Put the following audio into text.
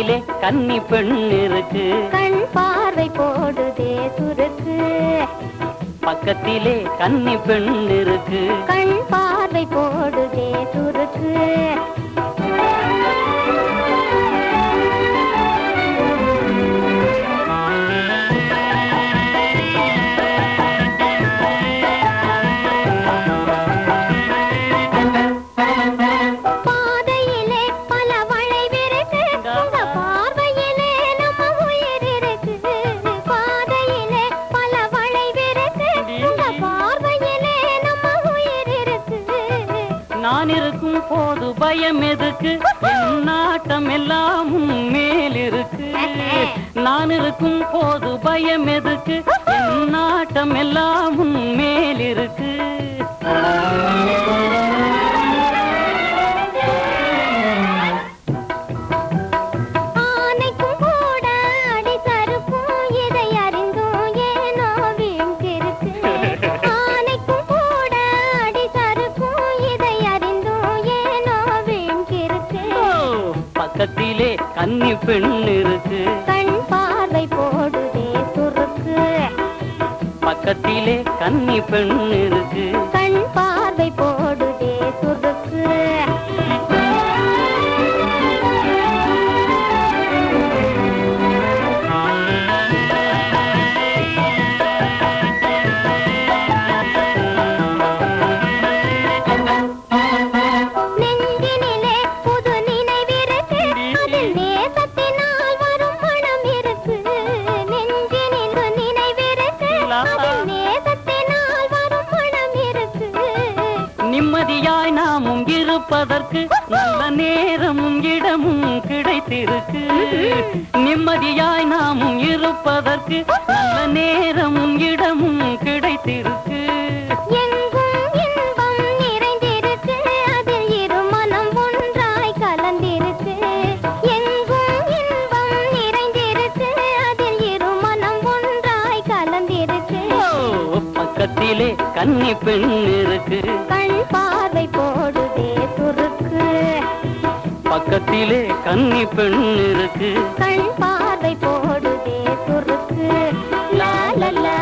பக்கத்திலே கன்னி பெண் இருக்கு, கண் பார்வை போடுதே சுருக்கு. பக்கத்திலே கன்னி பெண் இருக்கு, கண் பார்வை போடுதே சுருக்கு. நான் இருக்கும் போது பயம் எதுக்கு, என் நாட்டம் எல்லாம் மேல் இருக்கு. நான் இருக்கும் போது பயம் எதுக்கு, என் நாட்டம் எல்லாம் மேல் இருக்கு. பக்கத்திலே கன்னி பெண் இருக்கு, கண் பார்வை போடுதே சுருக்கு. பக்கத்திலே கன்னி பெண் இருக்கு, கண் பார்வை போடுதே சுருக்கு. நிம்மதியாய் நாமும் இருப்பதற்கு நல்ல நேரமும் இடமும் கிடைத்திருக்கு. நிம்மதியாய் நாமும் இருப்பதற்கு நல்ல நேரமும் இடமும் கிடைத்திருக்கு. எங்கும் இன்பம் நிறைந்திருக்கு, அதில் இரு மனம் ஒன்றாய் கலந்திருக்கு. எங்கும் இன்பம் நிறைந்திருக்கு, அதில் இரு மனம் ஒன்றாய் கலந்திருக்கு. பக்கத்திலே கன்னி பெண் இருக்கு, கண் பார்வை போடுதே சுருக்கு. பக்கத்திலே கன்னி பெண் இருக்கு, கண் பார்வை போடுதே சுருக்கு. லா லா லா